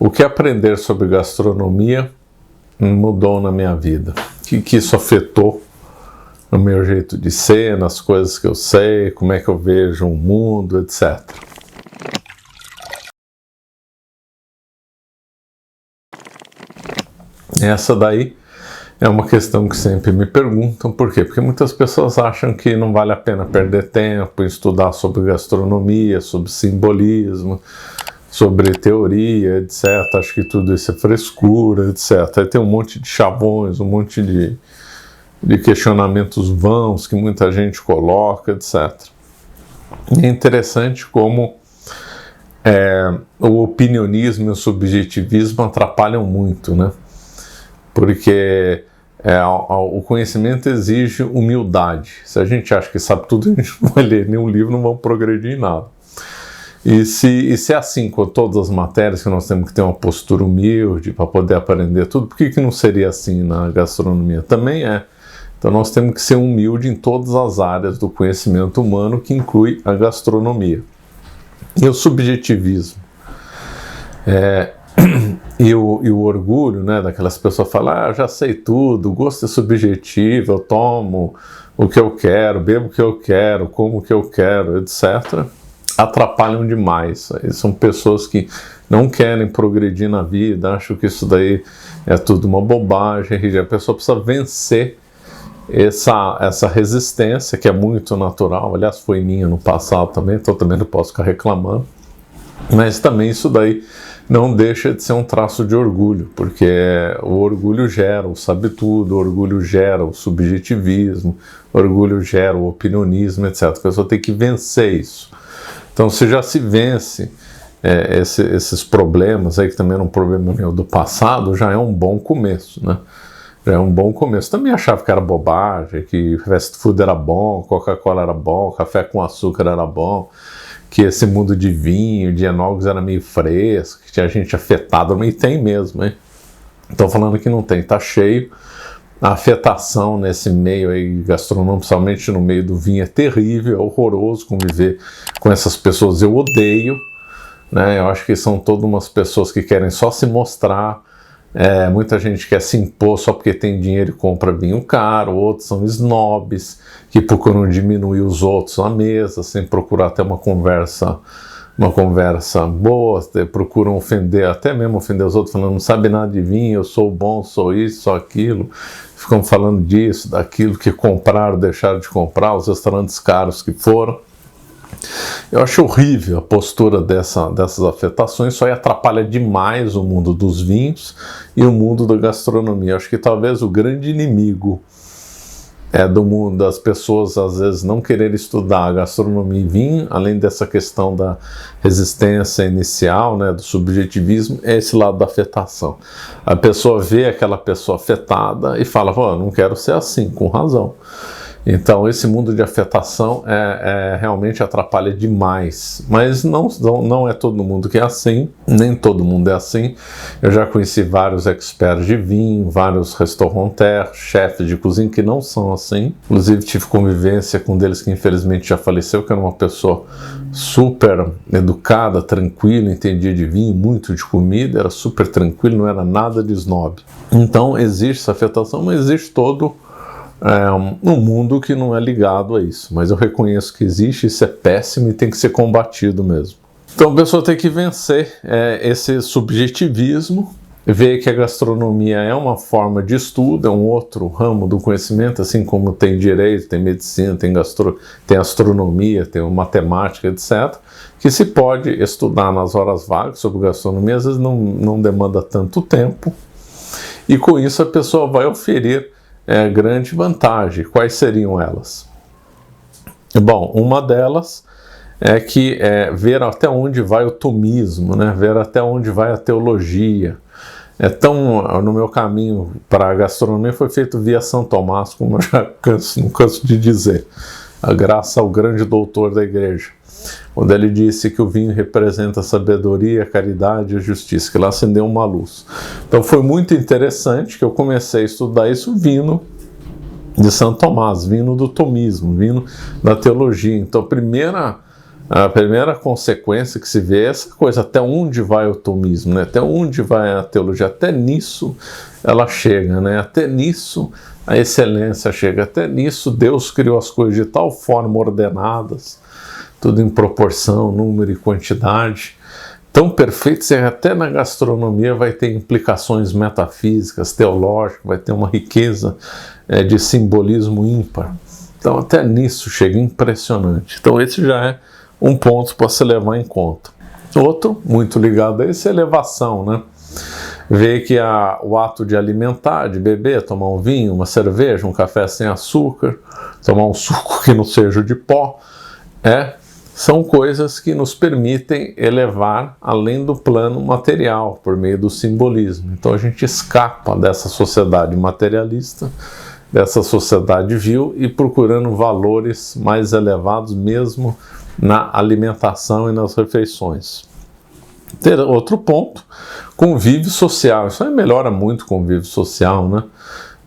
O que aprender sobre gastronomia mudou na minha vida? O que isso afetou no meu jeito de ser, nas coisas que eu sei, como é que eu vejo o mundo, etc. Essa daí é uma questão que sempre me perguntam. Por quê? Porque muitas pessoas acham que não vale a pena perder tempo em estudar sobre gastronomia, sobre simbolismo, sobre teoria, etc. Acho que tudo isso é frescura, etc. Aí tem um monte de chavões, um monte de questionamentos vãos que muita gente coloca, etc. E é interessante como o opinionismo e o subjetivismo atrapalham muito, né? Porque o conhecimento exige humildade. Se a gente acha que sabe tudo, a gente não vai ler nenhum livro, não vamos progredir em nada. E se é assim com todas as matérias, que nós temos que ter uma postura humilde para poder aprender tudo, por que não seria assim na gastronomia? Também é. Então nós temos que ser humildes em todas as áreas do conhecimento humano, que inclui a gastronomia. E o subjetivismo. E o orgulho, né, daquelas pessoas que falam, eu já sei tudo, o gosto é subjetivo, eu tomo o que eu quero, bebo o que eu quero, como o que eu quero, etc., atrapalham demais. São pessoas que não querem progredir na vida, acham que isso daí é tudo uma bobagem, e a pessoa precisa vencer essa resistência, que é muito natural, aliás, foi minha no passado também, então também não posso ficar reclamando, mas também isso daí não deixa de ser um traço de orgulho, porque o orgulho gera o sabe-tudo, o orgulho gera o subjetivismo, o orgulho gera o opinionismo, etc. A pessoa tem que vencer isso. Então, se já se vence esses problemas, aí, que também era um problema meu do passado, já é um bom começo, né? Já é um bom começo. Também achava que era bobagem, que fast food era bom, Coca-Cola era bom, café com açúcar era bom, que esse mundo de vinho, de enólogos era meio fresco, que tinha gente afetada, e tem mesmo, hein? Estão falando que não tem, tá cheio. A afetação nesse meio aí gastronômico, principalmente no meio do vinho, é terrível, é horroroso conviver com essas pessoas. Eu odeio, né? Eu acho que são todas umas pessoas que querem só se mostrar. Muita gente quer se impor só porque tem dinheiro e compra vinho caro, outros são snobs, que procuram diminuir os outros na mesa, sem procurar ter uma conversa boa, procuram ofender, até mesmo ofender os outros, falando, não sabe nada de vinho, eu sou bom, sou isso, sou aquilo, ficam falando disso, daquilo, que compraram, deixaram de comprar, os restaurantes caros que foram. Eu acho horrível a postura dessas afetações, isso aí atrapalha demais o mundo dos vinhos e o mundo da gastronomia. Eu acho que talvez o grande inimigo do mundo das pessoas, às vezes, não querer estudar gastronomia e vinho, além dessa questão da resistência inicial, né, do subjetivismo, é esse lado da afetação. A pessoa vê aquela pessoa afetada e fala, não quero ser assim, com razão. Então esse mundo de afetação realmente atrapalha demais, mas não é todo mundo que é assim, nem todo mundo é assim. Eu já conheci vários experts de vinho, vários restaurateurs, chefes de cozinha que não são assim, inclusive tive convivência com um deles que infelizmente já faleceu, que era uma pessoa super educada, tranquila, entendia de vinho, muito de comida, era super tranquilo, não era nada de snob. Então existe essa afetação, mas existe todo um mundo que não é ligado a isso, mas eu reconheço que existe, isso é péssimo e tem que ser combatido mesmo. Então a pessoa tem que vencer esse subjetivismo, ver que a gastronomia é uma forma de estudo, é um outro ramo do conhecimento, assim como tem direito, tem medicina, tem astronomia, tem matemática, etc., que se pode estudar nas horas vagas sobre gastronomia, às vezes não demanda tanto tempo, e com isso a pessoa vai oferir grande vantagem. Quais seriam elas? Bom, uma delas é que ver até onde vai o tomismo, né? Ver até onde vai a teologia. No meu caminho para a gastronomia foi feito via São Tomás, como eu já não canso de dizer, a graça ao grande doutor da igreja, quando ele disse que o vinho representa a sabedoria, a caridade e a justiça, que lá acendeu uma luz. Então foi muito interessante que eu comecei a estudar isso vindo de São Tomás, vindo do tomismo, vindo da teologia. Então a primeira A primeira consequência que se vê é essa coisa, até onde vai o tomismo, né? Até onde vai a teologia, até nisso ela chega, né? Até nisso a excelência chega, até nisso Deus criou as coisas de tal forma ordenadas, tudo em proporção, número e quantidade, tão perfeitos que até na gastronomia vai ter implicações metafísicas, teológicas, vai ter uma riqueza de simbolismo ímpar. Então até nisso chega, impressionante. Então esse já é um ponto para se levar em conta. Outro, muito ligado a isso, é elevação, né? Ver que o ato de alimentar, de beber, tomar um vinho, uma cerveja, um café sem açúcar, tomar um suco que não seja de pó, são coisas que nos permitem elevar além do plano material, por meio do simbolismo. Então a gente escapa dessa sociedade materialista, dessa sociedade vil, e procurando valores mais elevados mesmo na alimentação e nas refeições. Outro ponto, convívio social. Isso aí melhora muito o convívio social, né?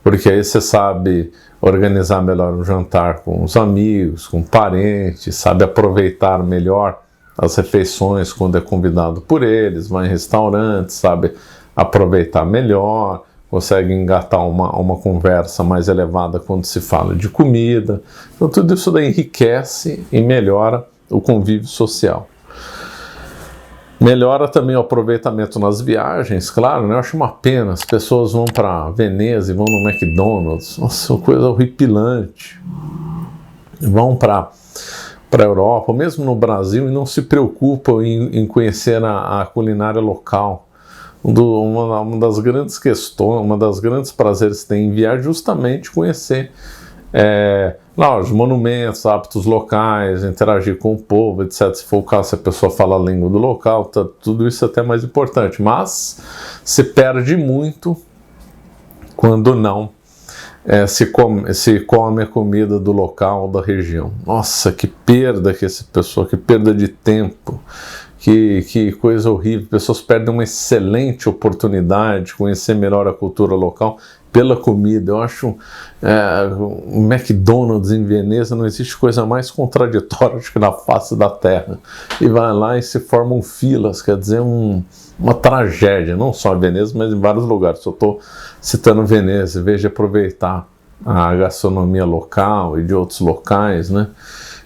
Porque aí você sabe organizar melhor um jantar com os amigos, com parentes, sabe aproveitar melhor as refeições quando é convidado por eles, vai em restaurantes, sabe aproveitar melhor, consegue engatar uma conversa mais elevada quando se fala de comida. Então tudo isso daí enriquece e melhora o convívio social. Melhora também o aproveitamento nas viagens, claro, né? Eu acho uma pena, as pessoas vão para Veneza e vão no McDonald's, nossa, uma coisa horripilante. Vão para a Europa, ou mesmo no Brasil, e não se preocupam em conhecer a culinária local. Uma das grandes questões, uma das grandes prazeres que tem em viajar, justamente conhecer os monumentos, hábitos locais, interagir com o povo, etc. Se for o caso, se a pessoa fala a língua do local, tudo isso é até mais importante. Mas se perde muito quando não se come a comida do local, da região. Nossa, que perda que perda de tempo. Que coisa horrível, pessoas perdem uma excelente oportunidade de conhecer melhor a cultura local pela comida. Eu acho o McDonald's em Veneza, não existe coisa mais contraditória que na face da terra. E vai lá e se formam filas, quer dizer, uma tragédia, não só em Veneza, mas em vários lugares. Eu estou citando Veneza, em vez de aproveitar a gastronomia local e de outros locais, né?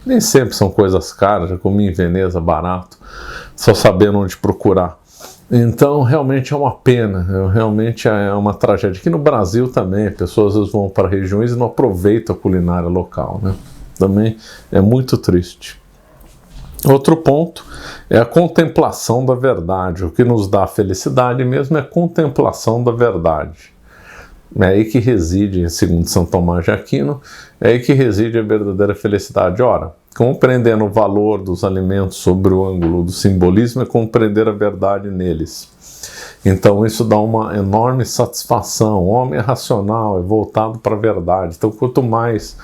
Nem sempre são coisas caras, já comi em Veneza barato, só sabendo onde procurar. Então, realmente é uma pena, realmente é uma tragédia. Aqui no Brasil também, pessoas às vezes vão para regiões e não aproveitam a culinária local, né? Também é muito triste. Outro ponto é a contemplação da verdade. O que nos dá felicidade mesmo é a contemplação da verdade. É aí que reside, segundo São Tomás de Aquino, é aí que reside a verdadeira felicidade. Ora, compreendendo o valor dos alimentos sob o ângulo do simbolismo é compreender a verdade neles. Então isso dá uma enorme satisfação. O homem é racional, é voltado para a verdade. Então quanto mais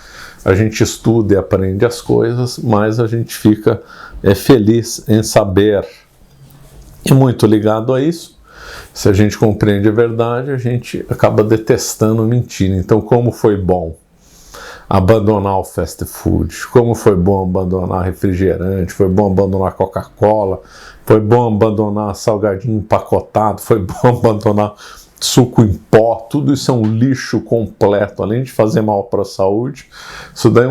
a gente estuda e aprende as coisas, mais a gente fica feliz em saber. E muito ligado a isso, se a gente compreende a verdade, a gente acaba detestando mentira. Então, como foi bom abandonar o fast food, como foi bom abandonar refrigerante, foi bom abandonar Coca-Cola, foi bom abandonar salgadinho empacotado, foi bom abandonar suco em pó, tudo isso é um lixo completo, além de fazer mal para a saúde. Isso daí é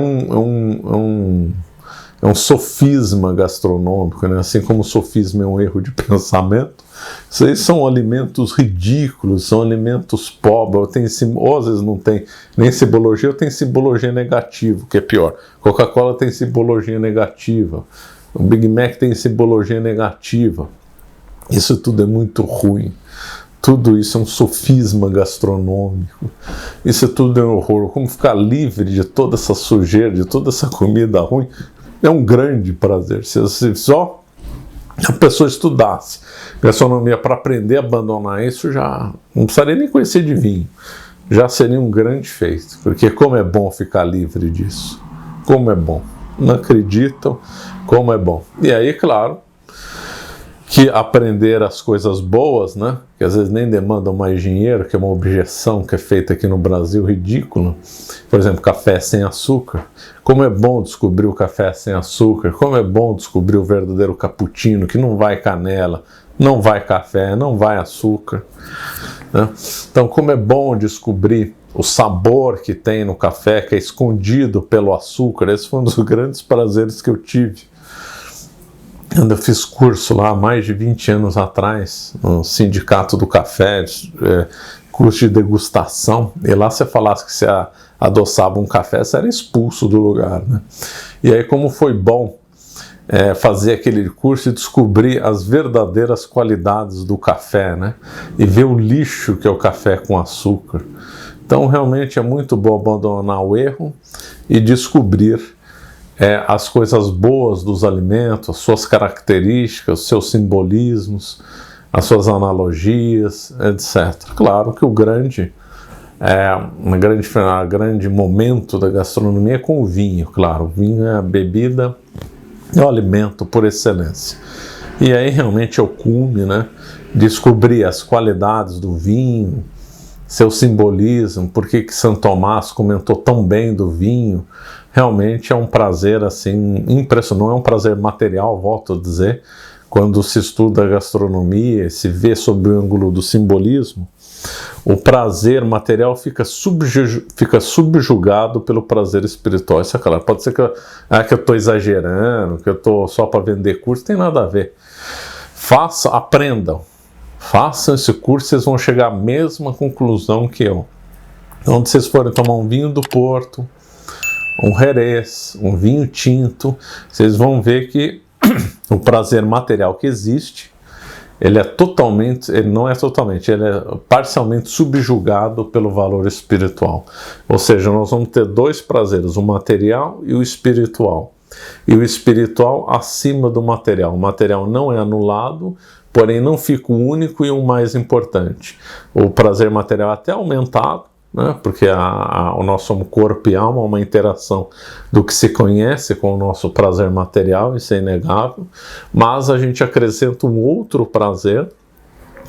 um sofisma gastronômico, né? Assim como o sofisma é um erro de pensamento. Isso aí são alimentos ridículos, são alimentos pobres, ou às vezes não tem nem simbologia, ou tem simbologia negativa, que é pior. Coca-Cola tem simbologia negativa, o Big Mac tem simbologia negativa. Isso tudo é muito ruim. Tudo isso é um sofisma gastronômico. Isso tudo é um horror. Como ficar livre de toda essa sujeira, de toda essa comida ruim, é um grande prazer. Se só a pessoa estudasse gastronomia para aprender a abandonar isso, já não precisaria nem conhecer de vinho. Já seria um grande feito. Porque como é bom ficar livre disso. Como é bom. Não acreditam como é bom. E aí, claro, que aprender as coisas boas, né, que às vezes nem demandam mais dinheiro, que é uma objeção que é feita aqui no Brasil, ridícula. Por exemplo, café sem açúcar. Como é bom descobrir o café sem açúcar, como é bom descobrir o verdadeiro cappuccino, que não vai canela, não vai café, não vai açúcar, né? Então, como é bom descobrir o sabor que tem no café, que é escondido pelo açúcar. Esse foi um dos grandes prazeres que eu tive quando eu fiz curso lá há mais de 20 anos atrás, no Sindicato do Café, curso de degustação, e lá você falasse que você adoçava um café, você era expulso do lugar, né? E aí, como foi bom fazer aquele curso e descobrir as verdadeiras qualidades do café, né? E ver o lixo que é o café com açúcar. Então, realmente é muito bom abandonar o erro e descobrir as coisas boas dos alimentos, as suas características, os seus simbolismos, as suas analogias, etc. Claro que o grande momento da gastronomia é com o vinho, claro. O vinho é a bebida, é o alimento por excelência. E aí realmente é o cume, né? Descobrir as qualidades do vinho, seu simbolismo, por que Santo Tomás comentou tão bem do vinho. Realmente é um prazer assim impressionante, não é um prazer material, volto a dizer, quando se estuda a gastronomia, se vê sob o ângulo do simbolismo, o prazer material fica subjugado pelo prazer espiritual. Isso é claro, pode ser que eu estou exagerando, que eu estou só para vender curso, tem nada a ver. Aprendam, façam esse curso, vocês vão chegar à mesma conclusão que eu. Onde vocês forem tomar um vinho do Porto, um Jerez, um vinho tinto, vocês vão ver que o prazer material que existe, ele é parcialmente subjugado pelo valor espiritual. Ou seja, nós vamos ter dois prazeres, o material e o espiritual. E o espiritual acima do material. O material não é anulado, porém não fica o único e o mais importante. O prazer material é até aumentado, né? Porque o nosso corpo e alma é uma interação do que se conhece com o nosso prazer material, isso é inegável, mas a gente acrescenta um outro prazer,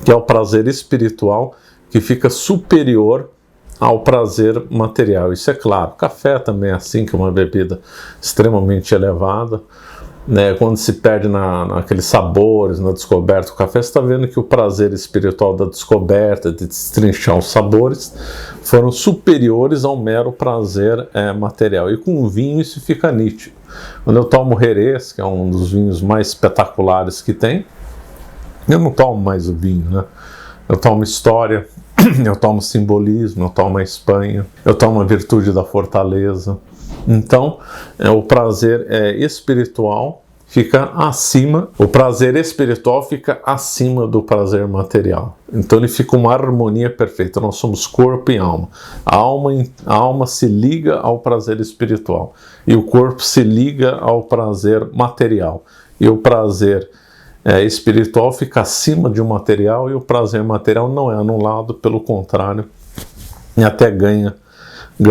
que é o prazer espiritual, que fica superior ao prazer material. Isso é claro. Café também é assim, que é uma bebida extremamente elevada, né? Quando se perde naqueles sabores, na descoberta do café, você está vendo que o prazer espiritual da descoberta, de destrinchar os sabores, foram superiores ao mero prazer material. E com o vinho isso fica nítido. Quando eu tomo Jerez, que é um dos vinhos mais espetaculares que tem, eu não tomo mais o vinho, né? Eu tomo história, eu tomo simbolismo, eu tomo a Espanha, eu tomo a virtude da fortaleza. Então, o prazer espiritual fica acima, o prazer espiritual fica acima do prazer material. Então ele fica uma harmonia perfeita. Nós somos corpo e alma. A alma se liga ao prazer espiritual e o corpo se liga ao prazer material. E o prazer espiritual fica acima de um material e o prazer material não é anulado, pelo contrário, e até ganha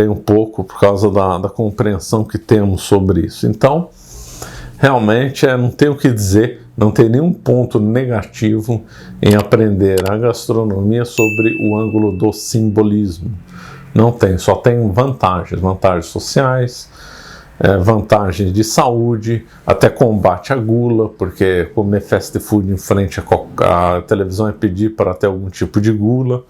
um pouco por causa da compreensão que temos sobre isso. Então, realmente, não tem o que dizer, não tem nenhum ponto negativo em aprender a gastronomia sobre o ângulo do simbolismo. Não tem, só tem vantagens sociais, vantagens de saúde, até combate à gula, porque comer fast food em frente à televisão é pedir para ter algum tipo de gula.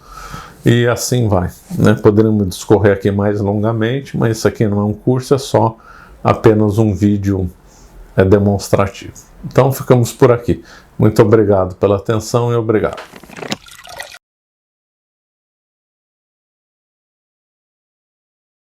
E assim vai, né? Poderíamos discorrer aqui mais longamente, mas isso aqui não é um curso, é só apenas um vídeo demonstrativo. Então ficamos por aqui. Muito obrigado pela atenção e obrigado.